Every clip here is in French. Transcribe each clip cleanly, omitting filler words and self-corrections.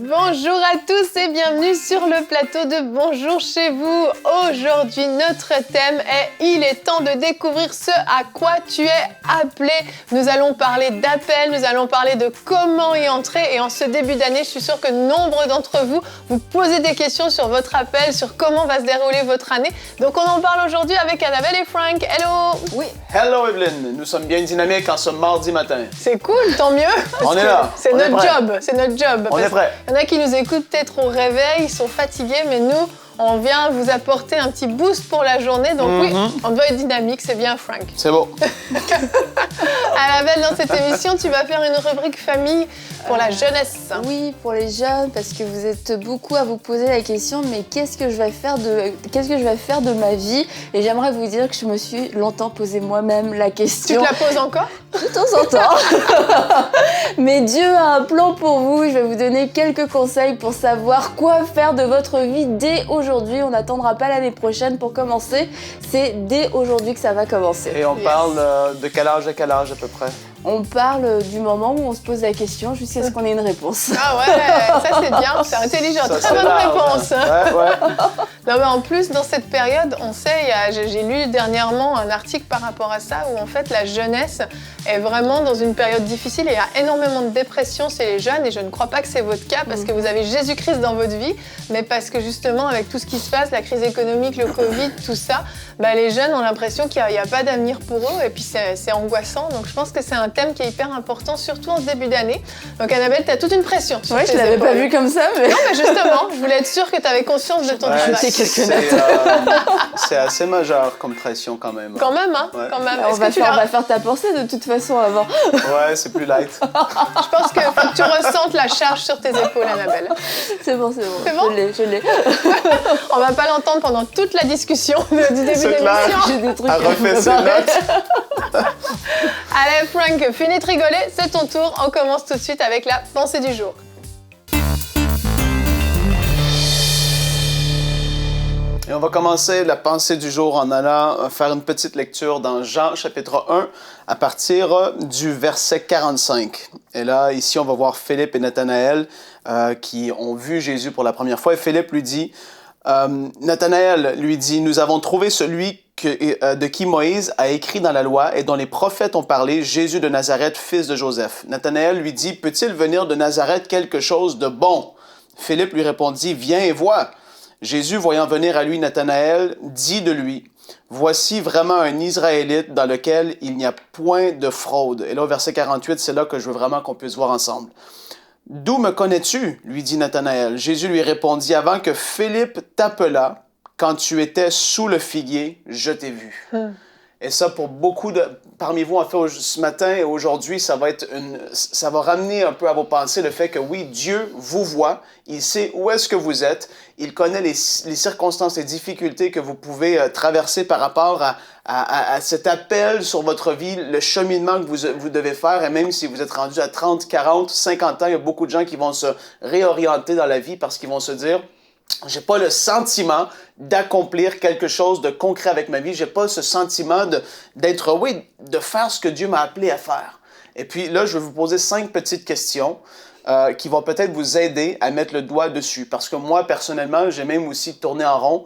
Bonjour à tous et bienvenue sur le plateau de Bonjour chez vous. Aujourd'hui, notre thème est « Il est temps de découvrir ce à quoi tu es appelé ». Nous allons parler d'appel, nous allons parler de comment y entrer et en ce début d'année, je suis sûre que nombre d'entre vous vous posez des questions sur votre appel, sur comment va se dérouler votre année. Donc on en parle aujourd'hui avec Annabelle et Frank. Hello! Oui. Hello Evelyne, nous sommes bien dynamiques en ce mardi matin. C'est cool, tant mieux. On est là. C'est notre job, c'est notre job. On est prêt. Il y en a qui nous écoutent peut-être au réveil, ils sont fatigués, mais nous, on vient vous apporter un petit boost pour la journée. Donc oui, on doit être dynamique, c'est bien Frank. C'est beau. Annabelle, dans cette émission, tu vas faire une rubrique famille pour la jeunesse. Oui, pour les jeunes, parce que vous êtes beaucoup à vous poser la question, mais qu'est-ce que je vais faire de ma vie? Et j'aimerais vous dire que je me suis longtemps posé moi-même la question. Tu te la poses encore? De temps en temps. Mais Dieu a un plan pour vous. Je vais vous donner quelques conseils pour savoir quoi faire de votre vie dès aujourd'hui. On n'attendra pas l'année prochaine pour commencer. C'est dès aujourd'hui que ça va commencer. Et on parle de quel âge à quel âge à peu près? On parle du moment où on se pose la question jusqu'à ce qu'on ait une réponse. Ah ouais, ça c'est bien, c'est intelligent, ça, très bonne réponse. Ouais. Non, mais en plus, dans cette période, on sait, j'ai lu dernièrement un article par rapport à ça, où en fait la jeunesse est vraiment dans une période difficile et il y a énormément de dépression chez les jeunes et je ne crois pas que c'est votre cas parce que vous avez Jésus-Christ dans votre vie, mais parce que justement avec tout ce qui se passe, la crise économique, le Covid, tout ça, les jeunes ont l'impression qu'il n'y a pas d'avenir pour eux et puis c'est angoissant. Donc je pense que c'est un thème qui est hyper important, surtout en ce début d'année. Donc Annabelle, tu as toute une pression sur tes je l'avais épaules. pas vu comme ça, mais... Non, mais justement, je voulais être sûre que tu avais conscience de ton travail. C'est assez majeur comme pression quand même. Quand même, hein, ouais. quand même. On va faire ta pensée de toute façon avant. Ouais, c'est plus light. Je pense qu'il faut que tu ressentes la charge sur tes épaules, Annabelle. C'est bon. C'est bon? Je l'ai. On va pas l'entendre pendant toute la discussion du début de l'émission. J'ai des trucs à refaire ses notes. Allez, Frank, fini de rigoler, c'est ton tour. On commence tout de suite avec la pensée du jour. Et on va commencer la pensée du jour en allant faire une petite lecture dans Jean chapitre 1 à partir du verset 45. Et là, ici, on va voir Philippe et Nathanaël qui ont vu Jésus pour la première fois. Et Philippe lui dit, Nathanaël lui dit, « Nous avons trouvé celui de qui Moïse a écrit dans la loi et dont les prophètes ont parlé, Jésus de Nazareth, fils de Joseph. » Nathanaël lui dit, « Peut-il venir de Nazareth quelque chose de bon? » Philippe lui répondit, « Viens et vois. » Jésus, voyant venir à lui Nathanaël, dit de lui, « Voici vraiment un Israélite dans lequel il n'y a point de fraude. » Et là, au verset 48, c'est là que je veux vraiment qu'on puisse voir ensemble. « D'où me connais-tu? » lui dit Nathanaël. Jésus lui répondit, « Avant que Philippe t'appelât, quand tu étais sous le figuier, je t'ai vu. » Et ça, pour beaucoup parmi vous, en fait, ce matin et aujourd'hui, ça va ramener un peu à vos pensées le fait que oui, Dieu vous voit, il sait où est-ce que vous êtes, il connaît les circonstances, les difficultés que vous pouvez traverser par rapport à cet appel sur votre vie, le cheminement que vous devez faire, et même si vous êtes rendu à 30, 40, 50 ans, il y a beaucoup de gens qui vont se réorienter dans la vie parce qu'ils vont se dire, j'ai pas le sentiment d'accomplir quelque chose de concret avec ma vie. J'ai pas ce sentiment de faire ce que Dieu m'a appelé à faire. Et puis là, je vais vous poser 5 petites questions qui vont peut-être vous aider à mettre le doigt dessus. Parce que moi, personnellement, j'ai même aussi tourné en rond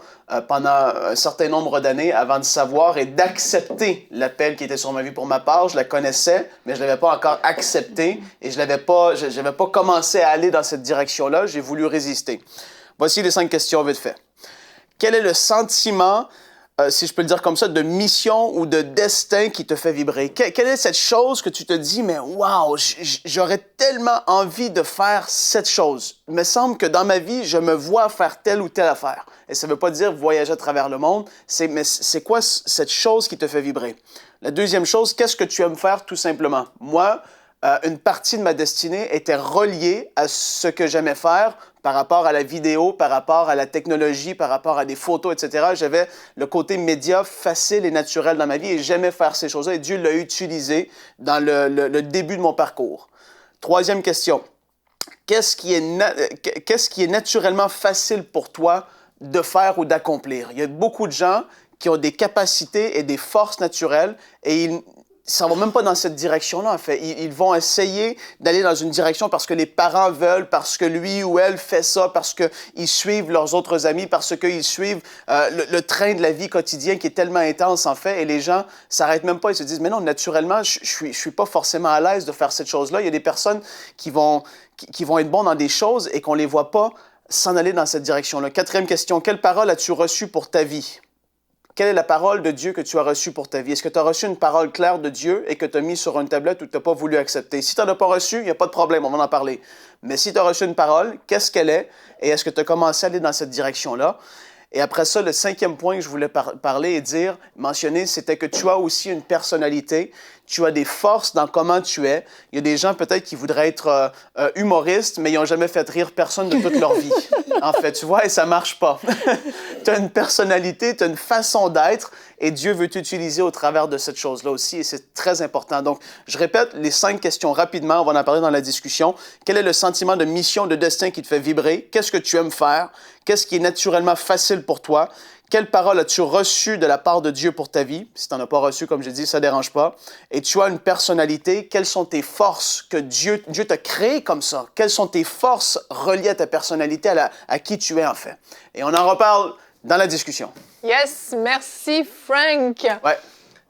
pendant un certain nombre d'années avant de savoir et d'accepter l'appel qui était sur ma vie. Pour ma part, je la connaissais, mais je ne l'avais pas encore accepté et je n'avais pas commencé à aller dans cette direction-là. J'ai voulu résister. Voici les 5 questions vite fait. Quel est le sentiment, si je peux le dire comme ça, de mission ou de destin qui te fait vibrer? Quelle est cette chose que tu te dis, mais wow, j'aurais tellement envie de faire cette chose. Il me semble que dans ma vie, je me vois faire telle ou telle affaire. Et ça ne veut pas dire voyager à travers le monde, mais c'est quoi cette chose qui te fait vibrer? La deuxième chose, qu'est-ce que tu aimes faire tout simplement? Moi, une partie de ma destinée était reliée à ce que j'aimais faire par rapport à la vidéo, par rapport à la technologie, par rapport à des photos, etc. J'avais le côté média facile et naturel dans ma vie et j'aimais faire ces choses-là et Dieu l'a utilisé dans le début de mon parcours. Troisième question. Qu'est-ce qui est naturellement facile pour toi de faire ou d'accomplir? Il y a beaucoup de gens qui ont des capacités et des forces naturelles et ils ça va même pas dans cette direction-là, en fait. Ils vont essayer d'aller dans une direction parce que les parents veulent, parce que lui ou elle fait ça, parce qu'ils suivent leurs autres amis, parce qu'ils suivent le train de la vie quotidienne qui est tellement intense, en fait. Et les gens s'arrêtent même pas. Ils se disent, mais non, naturellement, je suis pas forcément à l'aise de faire cette chose-là. Il y a des personnes qui vont être bons dans des choses et qu'on les voit pas s'en aller dans cette direction-là. 4e question, quelle parole as-tu reçue pour ta vie? Quelle est la parole de Dieu que tu as reçue pour ta vie? Est-ce que tu as reçu une parole claire de Dieu et que tu as mis sur une tablette ou tu n'as pas voulu accepter? Si tu n'en as pas reçu, il n'y a pas de problème, on va en parler. Mais si tu as reçu une parole, qu'est-ce qu'elle est? Et est-ce que tu as commencé à aller dans cette direction-là? Et après ça, le 5e point que je voulais parler et mentionner, c'était que tu as aussi une personnalité, tu as des forces dans comment tu es. Il y a des gens peut-être qui voudraient être humoristes, mais ils n'ont jamais fait rire personne de toute leur vie. En fait, tu vois, et ça ne marche pas. Tu as une personnalité, tu as une façon d'être, et Dieu veut t'utiliser au travers de cette chose-là aussi, et c'est très important. Donc, je répète les 5 questions rapidement, on va en parler dans la discussion. Quel est le sentiment de mission, de destin qui te fait vibrer? Qu'est-ce que tu aimes faire? Qu'est-ce qui est naturellement facile pour toi? Quelle parole as-tu reçue de la part de Dieu pour ta vie? Si tu n'en as pas reçu, comme j'ai dit, ça ne dérange pas. Et tu as une personnalité. Quelles sont tes forces que Dieu t'a créé comme ça? Quelles sont tes forces reliées à ta personnalité, à qui tu es en fait? Et on en reparle dans la discussion. Yes, merci Frank. Ouais.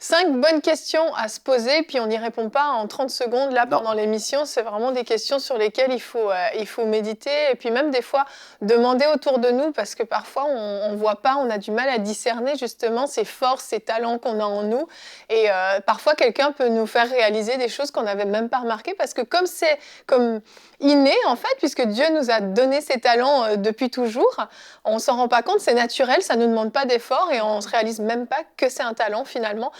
5 bonnes questions à se poser, puis on n'y répond pas en 30 secondes là Non. pendant l'émission. C'est vraiment des questions sur lesquelles il faut méditer et puis même des fois demander autour de nous parce que parfois on voit pas, on a du mal à discerner justement ces forces, ces talents qu'on a en nous et parfois quelqu'un peut nous faire réaliser des choses qu'on n'avait même pas remarquées parce que comme c'est comme inné en fait, puisque Dieu nous a donné ces talents depuis toujours, on s'en rend pas compte, c'est naturel, ça ne nous demande pas d'effort et on se réalise même pas que c'est un talent finalement.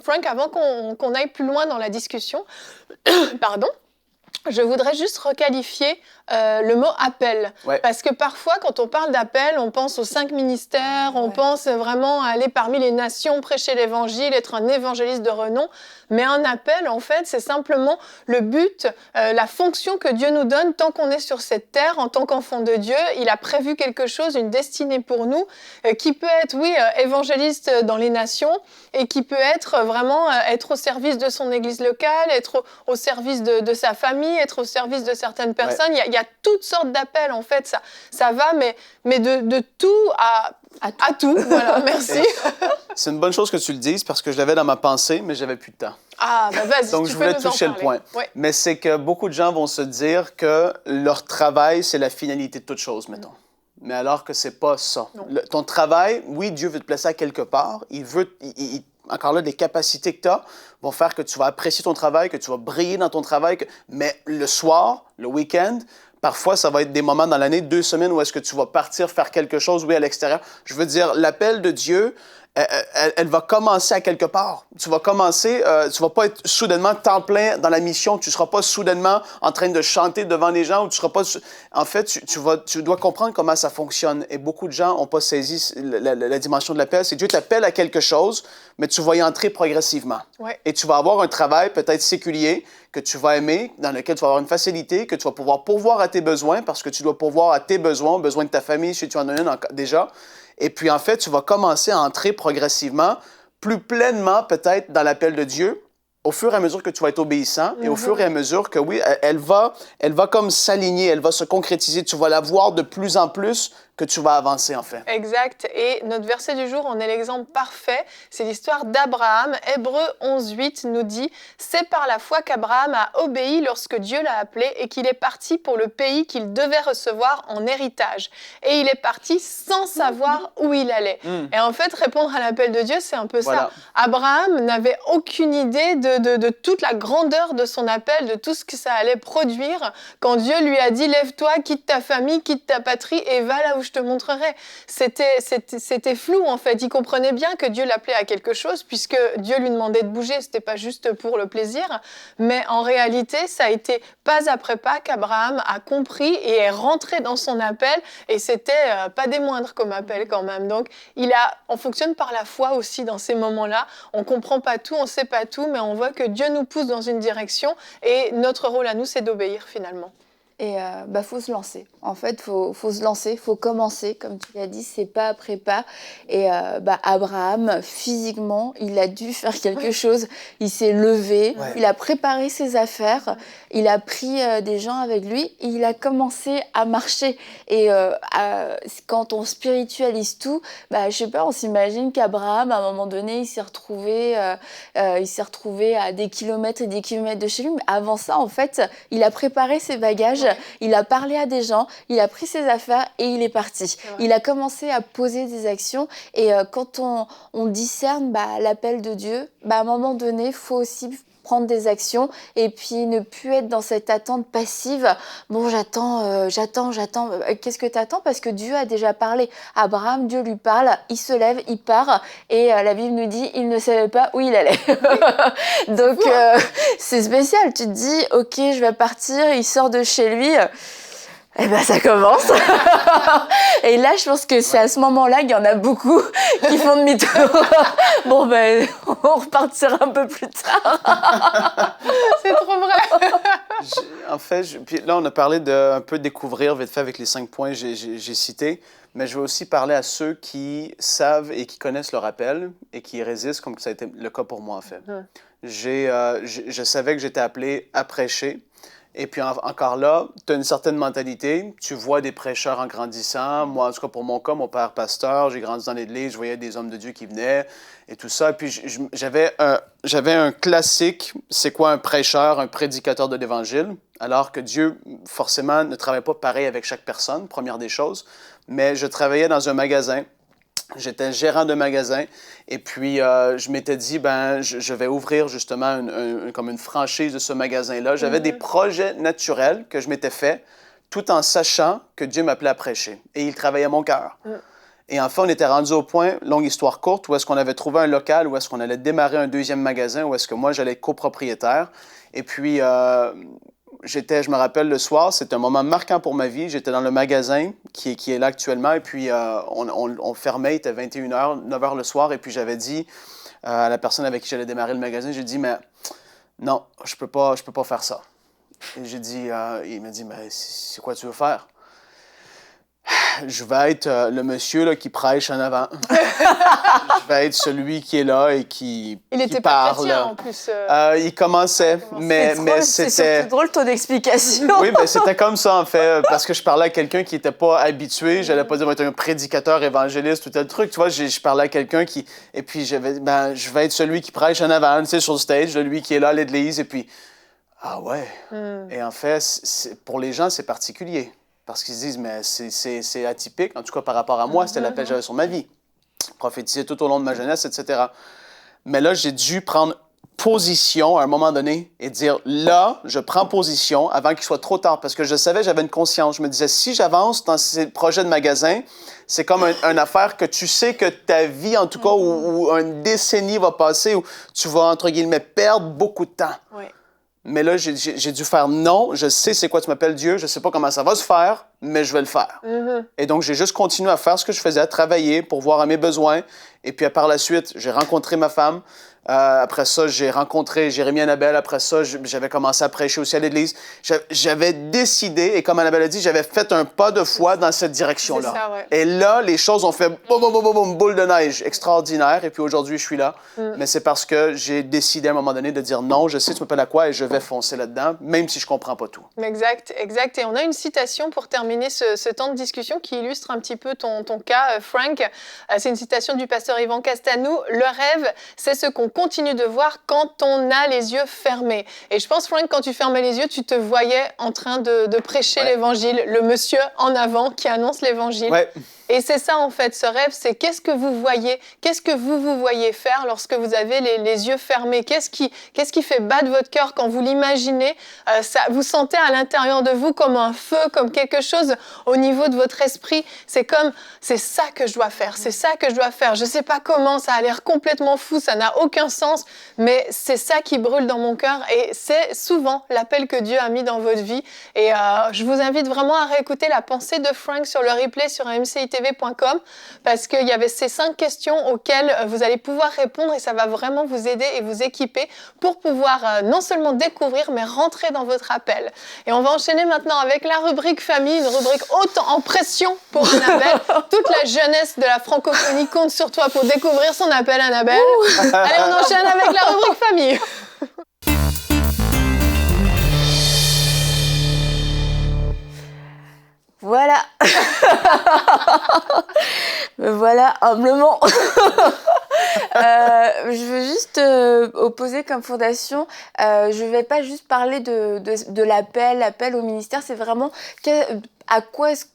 Frank, avant qu'on aille plus loin dans la discussion, pardon, je voudrais juste requalifier le mot appel. Ouais. Parce que parfois, quand on parle d'appel, on pense aux 5 ministères, on pense vraiment à aller parmi les nations, prêcher l'évangile, être un évangéliste de renom. Mais un appel, en fait, c'est simplement le but, la fonction que Dieu nous donne tant qu'on est sur cette terre, en tant qu'enfant de Dieu. Il a prévu quelque chose, une destinée pour nous, qui peut être, oui, évangéliste dans les nations, et qui peut être vraiment être au service de son église locale, être au service de sa famille, être au service de certaines personnes. Ouais. Il y a toutes sortes d'appels, en fait. Ça va, mais de tout à tout. Voilà, merci. C'est une bonne chose que tu le dises parce que je l'avais dans ma pensée, mais j'avais plus de temps. Ah, bah vas-y, Donc, tu je peux voulais nous en toucher le parler. point. Ouais. Mais c'est que beaucoup de gens vont se dire que leur travail, c'est la finalité de toute chose, mettons. Mais alors que c'est pas ça. Ton travail, oui, Dieu veut te placer à quelque part. Il veut, encore là, des capacités que tu as vont faire que tu vas apprécier ton travail, que tu vas briller dans ton travail. Mais le soir, le week-end, parfois, ça va être des moments dans l'année, 2 semaines où est-ce que tu vas partir faire quelque chose, oui, à l'extérieur. Je veux dire, l'appel de Dieu, elle va commencer à quelque part. Tu vas commencer, tu vas pas être soudainement temps plein dans la mission, tu seras pas soudainement en train de chanter devant les gens, ou tu seras pas... En fait, tu dois comprendre comment ça fonctionne. Et beaucoup de gens n'ont pas saisi la dimension de l'appel. C'est Dieu t'appelle à quelque chose, mais tu vas y entrer progressivement. Ouais. Et tu vas avoir un travail peut-être séculier, que tu vas aimer, dans lequel tu vas avoir une facilité, que tu vas pouvoir pourvoir à tes besoins, parce que tu dois pourvoir à tes besoins, aux besoins de ta famille, si tu en as une déjà. Et puis, en fait, tu vas commencer à entrer progressivement, plus pleinement peut-être dans l'appel de Dieu, au fur et à mesure que tu vas être obéissant et au fur et à mesure que, oui, elle va comme s'aligner, elle va se concrétiser. Tu vas la voir de plus en plus que tu vas avancer, en fait. Exact. Et notre verset du jour en est l'exemple parfait. C'est l'histoire d'Abraham. Hébreux 11:8 nous dit « C'est par la foi qu'Abraham a obéi lorsque Dieu l'a appelé et qu'il est parti pour le pays qu'il devait recevoir en héritage. Et il est parti sans savoir où il allait. Et en fait, répondre à l'appel de Dieu, c'est un peu ça. Abraham n'avait aucune idée de toute la grandeur de son appel, de tout ce que ça allait produire quand Dieu lui a dit « Lève-toi, quitte ta famille, quitte ta patrie et va là où je te montrerai ». C'était flou en fait. Il comprenait bien que Dieu l'appelait à quelque chose puisque Dieu lui demandait de bouger. C'était pas juste pour le plaisir, mais en réalité, ça a été pas après pas qu'Abraham a compris et est rentré dans son appel. Et c'était pas des moindres comme appel quand même. Donc on fonctionne par la foi aussi dans ces moments-là. On comprend pas tout, on sait pas tout, mais on voit que Dieu nous pousse dans une direction et notre rôle à nous, c'est d'obéir finalement. Et faut se lancer. En fait, faut se lancer, faut commencer. Comme tu l'as dit, c'est pas après pas. Et Abraham, physiquement, il a dû faire quelque chose. Il s'est levé, il a préparé ses affaires, il a pris des gens avec lui et il a commencé à marcher. Et quand on spiritualise tout, je sais pas, on s'imagine qu'Abraham, à un moment donné, il s'est retrouvé à des kilomètres et des kilomètres de chez lui. Mais avant ça, en fait, il a préparé ses bagages. Il a parlé à des gens, il a pris ses affaires et il est parti. Il a commencé à poser des actions et quand on discerne l'appel de Dieu, à un moment donné, il faut aussi prendre des actions et puis ne plus être dans cette attente passive. Bon, j'attends. Qu'est-ce que tu attends? Parce que Dieu a déjà parlé. Abraham, Dieu lui parle, il se lève, il part et la Bible nous dit il ne savait pas où il allait. Donc, c'est spécial. Tu te dis, ok, je vais partir, il sort de chez lui. Eh ça commence. Et là, je pense que c'est à ce moment-là qu'il y en a beaucoup qui font demi-tour. Bon, on repartira un peu plus tard. C'est trop vrai. En fait, puis là, on a parlé d'un peu découvrir vite fait avec les 5 points que j'ai cités, mais je veux aussi parler à ceux qui savent et qui connaissent leur appel et qui résistent, comme ça a été le cas pour moi, en fait. Je savais que j'étais appelé à prêcher. Et puis encore là, tu as une certaine mentalité. Tu vois des prêcheurs en grandissant. Moi, en tout cas, pour mon cas, mon père pasteur, j'ai grandi dans l'église, je voyais des hommes de Dieu qui venaient et tout ça. Et puis j'avais un classique, c'est quoi un prêcheur, un prédicateur de l'Évangile? Alors que Dieu, forcément, ne travaille pas pareil avec chaque personne, première des choses. Mais je travaillais dans un magasin. J'étais gérant de magasin et puis je m'étais dit, je vais ouvrir justement comme une franchise de ce magasin-là. J'avais des projets naturels que je m'étais fait tout en sachant que Dieu m'appelait à prêcher et il travaillait mon cœur. Et enfin, on était rendu au point, longue histoire courte, où est-ce qu'on avait trouvé un local, où est-ce qu'on allait démarrer un deuxième magasin, où est-ce que moi, j'allais être copropriétaire. Et puis, je me rappelle le soir, c'était un moment marquant pour ma vie. J'étais dans le magasin qui est là actuellement et puis on fermait, il était 21h, 9h le soir et puis j'avais dit à la personne avec qui j'allais démarrer le magasin, j'ai dit, mais non, je peux pas faire ça. Et j'ai dit, il m'a dit, mais c'est quoi tu veux faire? Je vais être le monsieur là, qui prêche en avant. Je vais être celui qui est là et qui parle. Il était pas chrétien en plus. Il commençait, mais c'était... C'est drôle ton explication. Oui, c'était comme ça en fait, parce que je parlais à quelqu'un qui n'était pas habitué. J'allais pas dire être un prédicateur, évangéliste ou tel truc. Tu vois, je parlais à quelqu'un qui... Et puis je vais être celui qui prêche en avant, tu sais, sur le stage, lui qui est là à l'église. Et puis, ah ouais. Et en fait, pour les gens, c'est particulier. Parce qu'ils se disent, mais c'est atypique, en tout cas par rapport à moi, c'était l'appel que j'avais sur ma vie. Prophétiser tout au long de ma jeunesse, etc. Mais là, j'ai dû prendre position à un moment donné et dire, là, je prends position avant qu'il soit trop tard. Parce que je savais, j'avais une conscience. Je me disais, si j'avance dans ces projets de magasin, c'est comme une affaire que tu sais que ta vie, en tout cas, où une décennie va passer, où tu vas, entre guillemets, perdre beaucoup de temps. Oui. Mais là, j'ai dû faire non. Je sais c'est quoi tu m'appelles Dieu. Je sais pas comment ça va se faire, mais je vais le faire. Et donc, j'ai juste continué à faire ce que je faisais, à travailler pour voir à mes besoins. Et puis, par la suite, j'ai rencontré ma femme. Après ça, j'ai rencontré Jérémie Annabelle. Après ça, j'avais commencé à prêcher aussi à l'église. J'avais décidé, et comme Annabelle a dit, j'avais fait un pas de foi dans cette direction-là. C'est ça, ouais. Et là, les choses ont fait boum, boum, boum, boum, boule de neige extraordinaire. Et puis aujourd'hui, je suis là. Mais c'est parce que j'ai décidé à un moment donné de dire non, je sais tu m'appelles à quoi et je vais foncer là-dedans, même si je comprends pas tout. Exact. Et on a une citation pour terminer ce temps de discussion qui illustre un petit peu ton cas, Frank. C'est une citation du pasteur Yvan Castanou. Le rêve, c'est ce qu'on continue de voir quand on a les yeux fermés. Et je pense, Frank, quand tu fermais les yeux, tu te voyais en train de prêcher l'évangile, le monsieur en avant qui annonce l'évangile. Ouais. Et c'est ça, en fait, ce rêve, c'est qu'est-ce que vous voyez, qu'est-ce que vous voyez faire lorsque vous avez les yeux fermés, qu'est-ce qui fait battre votre cœur quand vous l'imaginez, vous sentez à l'intérieur de vous comme un feu, comme quelque chose au niveau de votre esprit, c'est ça que je dois faire, c'est ça que je dois faire, je sais pas comment, ça a l'air complètement fou, ça n'a aucun sens, mais c'est ça qui brûle dans mon cœur et c'est souvent l'appel que Dieu a mis dans votre vie et je vous invite vraiment à réécouter la pensée de Frank sur le replay sur AMCI TV tv.com parce qu'il y avait ces 5 questions auxquelles vous allez pouvoir répondre et ça va vraiment vous aider et vous équiper pour pouvoir non seulement découvrir mais rentrer dans votre appel. Et on va enchaîner maintenant avec la rubrique famille, une rubrique haute en pression pour Annabelle. Toute la jeunesse de la francophonie compte sur toi pour découvrir son appel, Annabelle. Allez, on enchaîne avec la rubrique famille. Voilà. Me voilà humblement. Je veux juste opposer comme fondation, je vais pas juste parler de l'appel au ministère, c'est vraiment qu'est-ce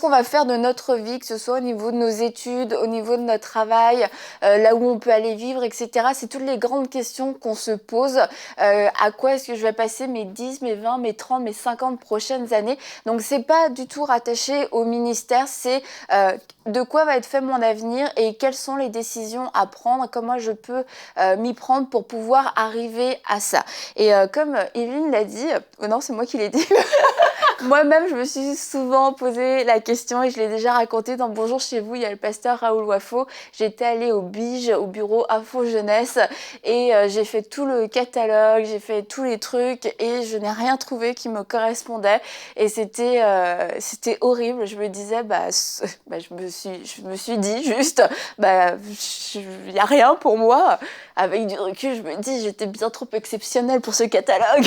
qu'on va faire de notre vie, que ce soit au niveau de nos études, au niveau de notre travail, là où on peut aller vivre, etc. C'est toutes les grandes questions qu'on se pose. À quoi est-ce que je vais passer mes 10, mes 20, mes 30, mes 50 prochaines années? Donc c'est pas du tout rattaché au ministère, c'est de quoi va être fait mon avenir et quelles sont les décisions à prendre, comment je peux m'y prendre pour pouvoir arriver à ça. Et comme Evelyne l'a dit, non c'est moi qui l'ai dit, moi-même je me suis souvent posé la question et je l'ai déjà raconté dans Bonjour chez vous, il y a le pasteur Raoul Wafo. J'étais allée au BIGE, au bureau Info Jeunesse et j'ai fait tout le catalogue, j'ai fait tous les trucs et je n'ai rien trouvé qui me correspondait et c'était horrible. Je me disais, je me suis dit juste, il n'y a rien pour moi. Avec du recul, je me dis, j'étais bien trop exceptionnelle pour ce catalogue.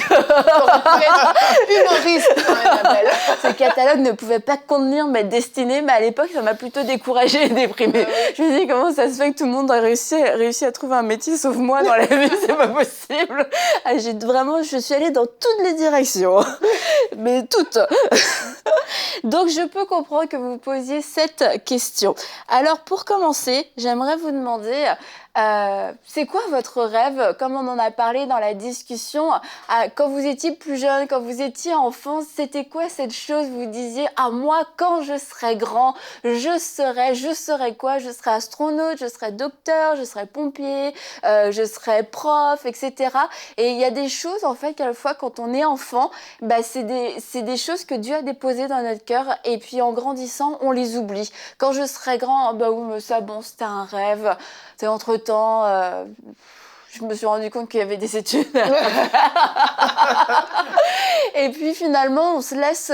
Humoriste, Annabelle. Ce catalogue ne pouvait pas contenir ma destinée, mais à l'époque, ça m'a plutôt découragée et déprimée. Je me dis, comment ça se fait que tout le monde a réussi à trouver un métier sauf moi dans la vie, c'est pas possible. Je suis allée dans toutes les directions, mais toutes. Donc, je peux comprendre que vous vous posiez cette question. Alors, pour commencer, j'aimerais vous demander... c'est quoi votre rêve? Comme on en a parlé dans la discussion, quand vous étiez plus jeune, quand vous étiez enfant, c'était quoi cette chose? Vous disiez, moi, quand je serai grand, je serai quoi? Je serai astronaute, je serai docteur, je serai pompier, je serai prof, etc. Et il y a des choses, en fait, quelquefois, quand on est enfant, c'est des choses que Dieu a déposées dans notre cœur et puis en grandissant, on les oublie. Quand je serai grand, oui, mais ça, c'était un rêve. C'est entre-temps, je me suis rendu compte qu'il y avait des études. Et puis finalement, on se laisse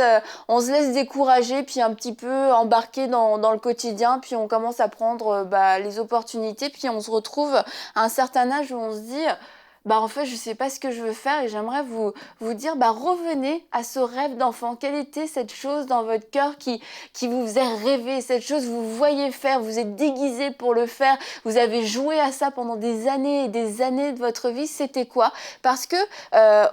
décourager, puis un petit peu embarquer dans le quotidien, puis on commence à prendre les opportunités, puis on se retrouve à un certain âge où on se dit... en fait, je sais pas ce que je veux faire et j'aimerais vous dire, revenez à ce rêve d'enfant. Quelle était cette chose dans votre cœur qui vous faisait rêver? Cette chose, vous voyez faire, vous êtes déguisé pour le faire, vous avez joué à ça pendant des années et des années de votre vie. C'était quoi? Parce que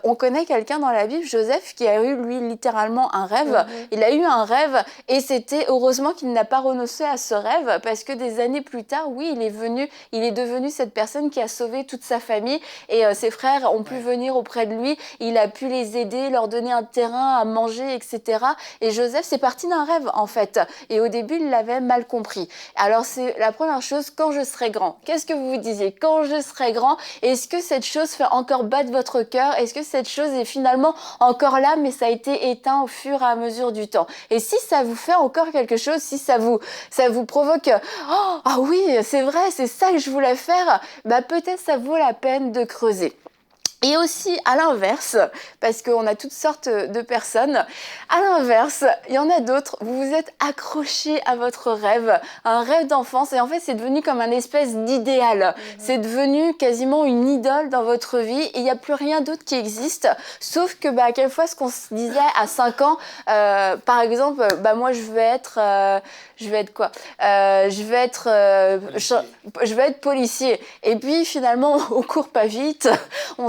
on connaît quelqu'un dans la Bible, Joseph, qui a eu, lui, littéralement un rêve. Il a eu un rêve et c'était heureusement qu'il n'a pas renoncé à ce rêve parce que des années plus tard, oui, il est devenu cette personne qui a sauvé toute sa famille et ses frères ont pu venir auprès de lui, il a pu les aider, leur donner un terrain à manger, etc. Et Joseph, c'est parti d'un rêve, en fait. Et au début, il l'avait mal compris. Alors, c'est la première chose, quand je serai grand. Qu'est-ce que vous vous disiez? Quand je serai grand, est-ce que cette chose fait encore battre votre cœur? Est-ce que cette chose est finalement encore là, mais ça a été éteint au fur et à mesure du temps? Et si ça vous fait encore quelque chose, si ça vous provoque « Ah oui, c'est vrai, c'est ça que je voulais faire », peut-être ça vaut la peine de creuser. Et aussi, à l'inverse, parce qu'on a toutes sortes de personnes, à l'inverse, il y en a d'autres, vous vous êtes accrochés à votre rêve, un rêve d'enfance, et en fait, c'est devenu comme un espèce d'idéal. C'est devenu quasiment une idole dans votre vie, et il n'y a plus rien d'autre qui existe, sauf que, quelquefois, ce qu'on se disait à 5 ans, par exemple, moi, je vais être quoi? Je vais être policier. Et puis, finalement, on court pas vite, on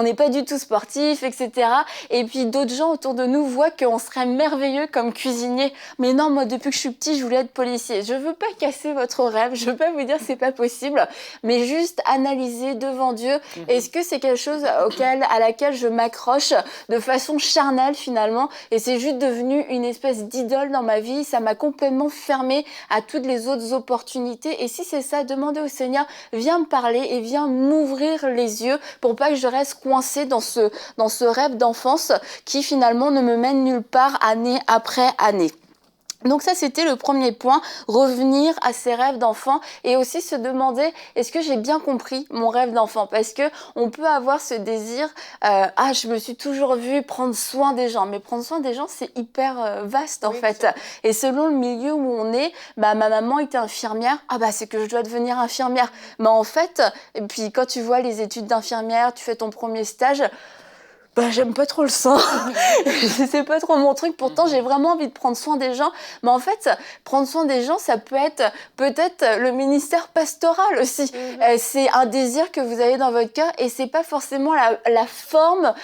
n'est pas du tout sportif, etc. Et puis d'autres gens autour de nous voient qu'on serait merveilleux comme cuisinier. Mais non, moi depuis que je suis petit, je voulais être policier. Je veux pas casser votre rêve, je veux pas vous dire c'est pas possible, mais juste analyser devant Dieu. Est-ce que c'est quelque chose à laquelle je m'accroche de façon charnelle finalement, et c'est juste devenu une espèce d'idole dans ma vie. Ça m'a complètement fermée à toutes les autres opportunités. Et si c'est ça, demandez au Seigneur, viens me parler et viens m'ouvrir les yeux pour pas que je reste coincée dans ce rêve d'enfance qui finalement ne me mène nulle part année après année. Donc ça, c'était le premier point, revenir à ses rêves d'enfant et aussi se demander, est-ce que j'ai bien compris mon rêve d'enfant? Parce que on peut avoir ce désir, je me suis toujours vue prendre soin des gens, mais prendre soin des gens, c'est hyper vaste en fait. Et selon le milieu où on est, ma maman était infirmière, c'est que je dois devenir infirmière. Mais en fait, et puis quand tu vois les études d'infirmière, tu fais ton premier stage, j'aime pas trop le sang, c'est pas trop mon truc, pourtant j'ai vraiment envie de prendre soin des gens, mais en fait, prendre soin des gens, ça peut être peut-être le ministère pastoral aussi, c'est un désir que vous avez dans votre cœur et c'est pas forcément la forme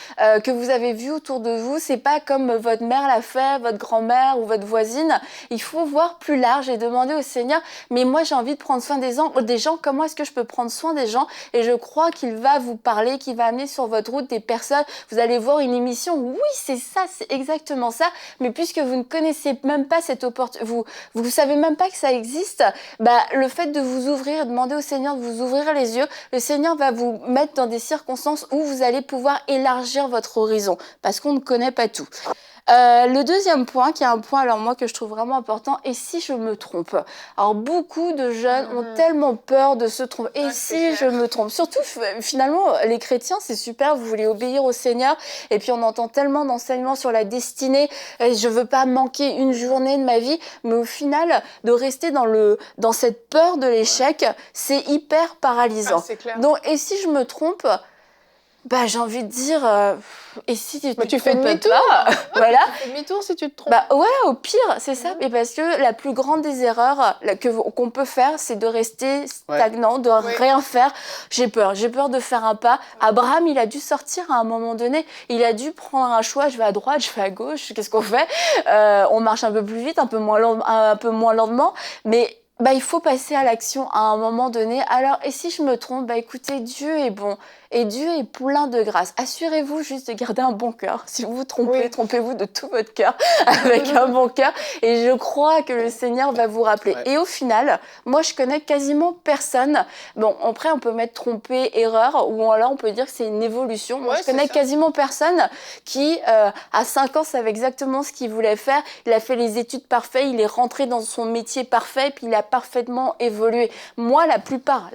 que vous avez vue autour de vous, c'est pas comme votre mère l'a fait, votre grand-mère ou votre voisine, il faut voir plus large et demander au Seigneur, mais moi j'ai envie de prendre soin des gens, comment est-ce que je peux prendre soin des gens? Et je crois qu'il va vous parler, qu'il va amener sur votre route des personnes, vous allez voir une émission, oui c'est ça, c'est exactement ça, mais puisque vous ne connaissez même pas cette opportunité, vous savez même pas que ça existe, le fait de vous ouvrir, demander au Seigneur de vous ouvrir les yeux, le Seigneur va vous mettre dans des circonstances où vous allez pouvoir élargir votre horizon, parce qu'on ne connaît pas tout. Le deuxième point, qui est un point alors moi que je trouve vraiment important, et si je me trompe? Alors beaucoup de jeunes ont tellement peur de se tromper. Et si je me trompe? Surtout finalement les chrétiens, c'est super, vous voulez obéir au Seigneur, et puis on entend tellement d'enseignements sur la destinée, et je veux pas manquer une journée de ma vie, mais au final de rester dans cette peur de l'échec, c'est hyper paralysant. C'est clair. Donc et si je me trompe? J'ai envie de dire, et si tu fais demi-tour, voilà. Tu fais demi-tour si tu te trompes. Au pire, c'est ça. Et parce que la plus grande des erreurs qu'on peut faire, c'est de rester stagnant, de rien faire. J'ai peur de faire un pas. Abraham, il a dû sortir à un moment donné. Il a dû prendre un choix. Je vais à droite, je vais à gauche. Qu'est-ce qu'on fait? On marche un peu plus vite, un peu moins lentement. Mais il faut passer à l'action à un moment donné. Alors, et si je me trompe, écoutez, Dieu est bon. Et Dieu est plein de grâce. Assurez-vous juste de garder un bon cœur. Si vous vous trompez, trompez-vous de tout votre cœur avec un bon cœur. Et je crois que le Seigneur va vous rappeler. Ouais. Et au final, moi, je connais quasiment personne. Bon, après, on peut mettre trompé, erreur, ou alors on peut dire que c'est une évolution. Moi, je connais quasiment personne qui, à 5 ans, savait exactement ce qu'il voulait faire. Il a fait les études parfaites, il est rentré dans son métier parfait, puis il a parfaitement évolué. Moi, la plupart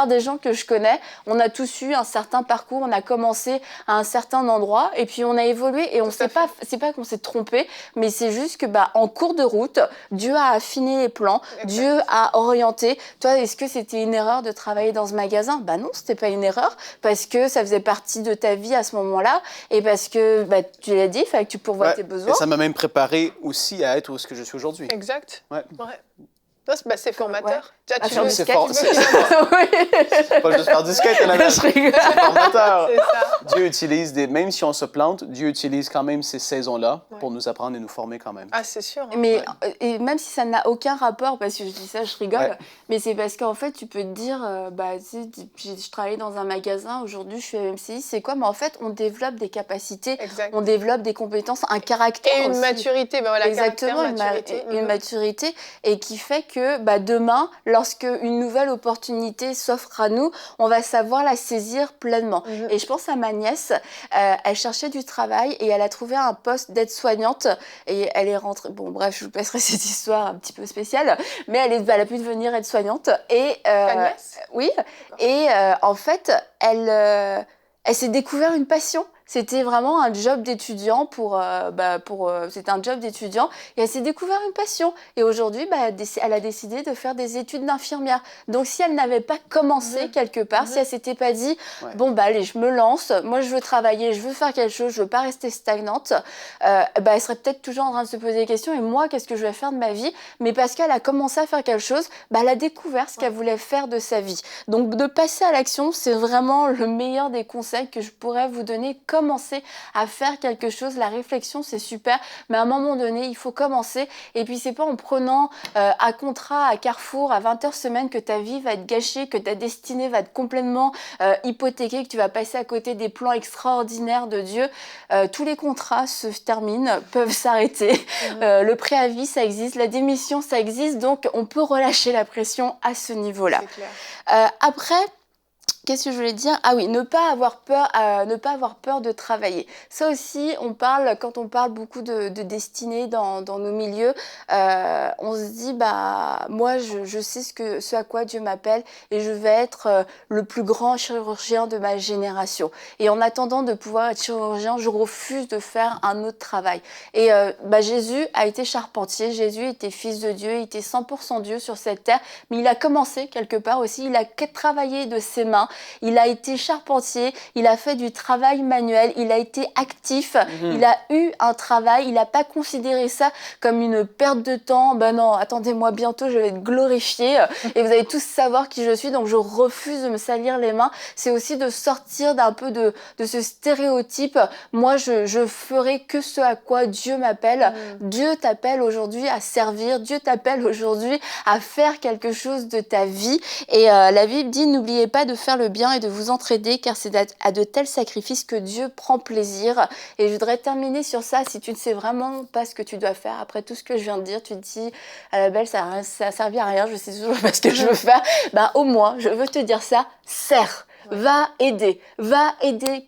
des gens que je connais, on a tous eu un certain parcours, on a commencé à un certain endroit et puis on a évolué et on sait pas, c'est pas qu'on s'est trompé, mais c'est juste que en cours de route, Dieu a affiné les plans, Dieu a orienté. Toi, est-ce que c'était une erreur de travailler dans ce magasin? Non, c'était pas une erreur parce que ça faisait partie de ta vie à ce moment-là et parce que tu l'as dit, il fallait que tu pourvoies tes besoins. Et ça m'a même préparé aussi à être où ce que je suis aujourd'hui. Exact. Ouais. C'est formateur. C'est pas juste faire du skate, c'est formateur. Dieu utilise même si on se plante, Dieu utilise quand même ces saisons-là pour nous apprendre et nous former quand même. Ah, c'est sûr. Hein. Mais et même si ça n'a aucun rapport, parce que je dis ça, je rigole, mais c'est parce qu'en fait, tu peux te dire, je travaillais dans un magasin, aujourd'hui je suis à MCI, c'est quoi? Mais en fait, on développe des capacités, on développe des compétences, un caractère et une aussi. Maturité. Exactement, une maturité, et qui fait que demain, lorsque une nouvelle opportunité s'offre à nous, on va savoir la saisir pleinement. Et je pense à ma nièce, elle cherchait du travail et elle a trouvé un poste d'aide-soignante et elle est rentrée. Bon, bref, je vous passerai cette histoire un petit peu spéciale, mais elle a pu devenir aide-soignante. Et ta nièce? Oui, et en fait, elle s'est découvert une passion. C'était vraiment un job d'étudiant c'était un job d'étudiant et elle s'est découvert une passion. Et aujourd'hui, elle a décidé de faire des études d'infirmière. Donc, si elle n'avait pas commencé quelque part, si elle s'était pas dit, allez, je me lance, moi je veux travailler, je veux faire quelque chose, je veux pas rester stagnante, elle serait peut-être toujours en train de se poser des questions. Et moi, qu'est-ce que je vais faire de ma vie? Mais parce qu'elle a commencé à faire quelque chose, elle a découvert ce qu'elle voulait faire de sa vie. Donc, de passer à l'action, c'est vraiment le meilleur des conseils que je pourrais vous donner. Commencer à faire quelque chose, la réflexion c'est super, mais à un moment donné il faut commencer, et puis c'est pas en prenant un contrat à Carrefour à 20h semaine que ta vie va être gâchée, que ta destinée va être complètement hypothéquée, que tu vas passer à côté des plans extraordinaires de Dieu. Tous les contrats se terminent, peuvent s'arrêter, le préavis ça existe, la démission ça existe, donc on peut relâcher la pression à ce niveau-là. C'est clair. Après, Qu'est-ce que je voulais dire? Ah oui, ne pas avoir peur de travailler. Ça aussi, quand on parle beaucoup de destinée dans nos milieux, on se dit, bah, moi, je sais ce à quoi Dieu m'appelle et je vais être le plus grand chirurgien de ma génération. Et en attendant de pouvoir être chirurgien, je refuse de faire un autre travail. Et Jésus a été charpentier, Jésus était fils de Dieu, il était 100% Dieu sur cette terre, mais il a commencé quelque part aussi, il a travaillé de ses mains, il a été charpentier, il a fait du travail manuel, il a été actif, il a eu un travail, il n'a pas considéré ça comme une perte de temps. Ben non, attendez-moi, bientôt je vais être glorifié et vous allez tous savoir qui je suis, donc je refuse de me salir les mains. C'est aussi de sortir d'un peu de ce stéréotype. Moi, je ferai que ce à quoi Dieu m'appelle. Dieu t'appelle aujourd'hui à servir, Dieu t'appelle aujourd'hui à faire quelque chose de ta vie. Et la Bible dit, n'oubliez pas de faire le bien et de vous entraider, car c'est à de tels sacrifices que Dieu prend plaisir. Et je voudrais terminer sur ça. Si tu ne sais vraiment pas ce que tu dois faire, après tout ce que je viens de dire, tu te dis, Annabelle, ça a servi à rien, je sais toujours pas ce que je veux faire. Ben, au moins, je veux te dire ça, sers. Va aider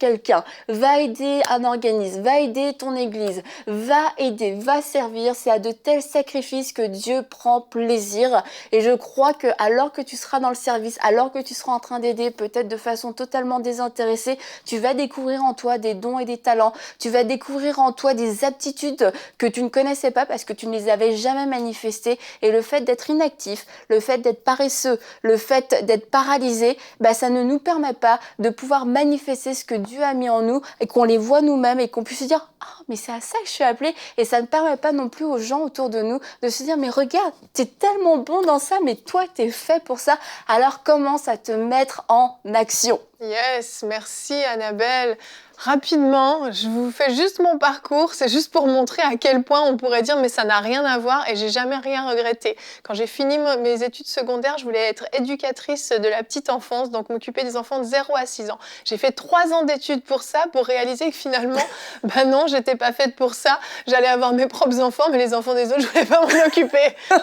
quelqu'un, va aider un organisme, va aider ton église, va aider, va servir. C'est à de tels sacrifices que Dieu prend plaisir. Et je crois que alors que tu seras dans le service, alors que tu seras en train d'aider, peut-être de façon totalement désintéressée, tu vas découvrir en toi des dons et des talents. Tu vas découvrir en toi des aptitudes que tu ne connaissais pas parce que tu ne les avais jamais manifestées. Et le fait d'être inactif, le fait d'être paresseux, le fait d'être paralysé, ça ne nous permet pas de pouvoir manifester ce que Dieu a mis en nous et qu'on les voit nous-mêmes et qu'on puisse se dire « Ah, mais c'est à ça que je suis appelée » et ça ne permet pas non plus aux gens autour de nous de se dire « Mais regarde, t'es tellement bon dans ça, mais toi, t'es fait pour ça. » Alors commence à te mettre en action. Yes, merci Annabelle. Rapidement, je vous fais juste mon parcours, c'est juste pour montrer à quel point on pourrait dire mais ça n'a rien à voir et j'ai jamais rien regretté. Quand j'ai fini mes études secondaires, je voulais être éducatrice de la petite enfance, donc m'occuper des enfants de 0 à 6 ans. J'ai fait 3 ans d'études pour ça, pour réaliser que finalement, non, j'étais pas faite pour ça. J'allais avoir mes propres enfants, mais les enfants des autres, je voulais pas m'en occuper. 3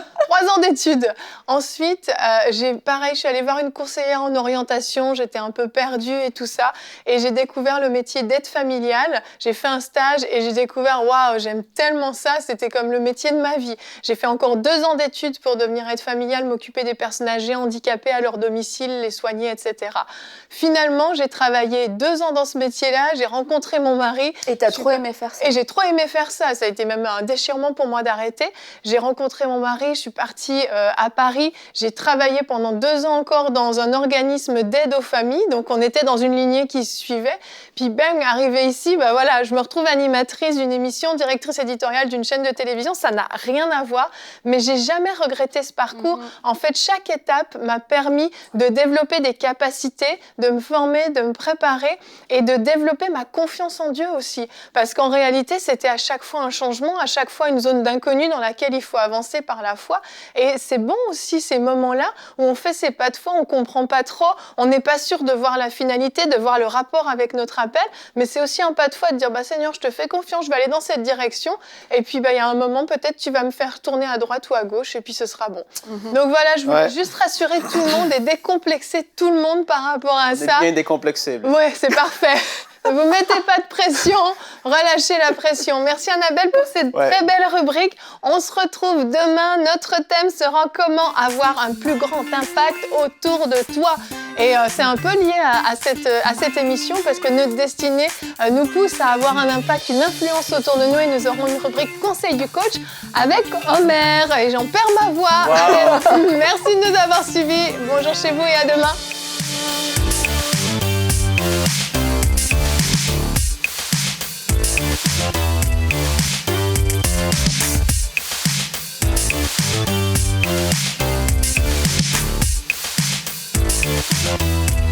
ans d'études. Ensuite, je suis allée voir une conseillère en orientation, j'étais un peu perdue et tout ça, et j'ai découvert le métier d'aide familiale. J'ai fait un stage et j'ai découvert, waouh, j'aime tellement ça, c'était comme le métier de ma vie. J'ai fait encore 2 ans d'études pour devenir aide familiale, m'occuper des personnes âgées, handicapées à leur domicile, les soigner, etc. Finalement, j'ai travaillé 2 ans dans ce métier-là, j'ai rencontré mon mari. Et t'as trop aimé faire ça. Et j'ai trop aimé faire ça, ça a été même un déchirement pour moi d'arrêter. J'ai rencontré mon mari, je suis partie à Paris, j'ai travaillé pendant 2 ans encore dans un organisme d'aide aux familles, donc on était dans une lignée qui se suivait, puis bang, arrivée ici, voilà, je me retrouve animatrice d'une émission, directrice éditoriale d'une chaîne de télévision, ça n'a rien à voir, mais j'ai jamais regretté ce parcours. En fait, chaque étape m'a permis de développer des capacités, de me former, de me préparer et de développer ma confiance en Dieu aussi. Parce qu'en réalité, c'était à chaque fois un changement, à chaque fois une zone d'inconnu dans laquelle il faut avancer par la foi. Et c'est bon aussi ces moments-là où on fait ses pas de foi, on comprend pas trop, on n'est pas sûr de voir la finalité, de voir le rapport avec notre appel, mais c'est aussi un pas de foi de dire Seigneur, je te fais confiance, je vais aller dans cette direction. Et puis il y a un moment, peut-être tu vas me faire tourner à droite ou à gauche et puis ce sera bon. Donc voilà, je voulais juste rassurer tout le monde et décomplexer tout le monde par rapport à ça. On est bien décomplexé. Ouais, c'est parfait. Ne vous mettez pas de pression, relâchez la pression. Merci Annabelle pour cette très belle rubrique. On se retrouve demain. Notre thème sera comment avoir un plus grand impact autour de toi. Et c'est un peu lié à cette émission parce que notre destinée nous pousse à avoir un impact, une influence autour de nous et nous aurons une rubrique Conseil du coach avec Omer. Et j'en perds ma voix. Wow. Allez, merci de nous avoir suivis. Bonjour chez vous et à demain. We'll be right back.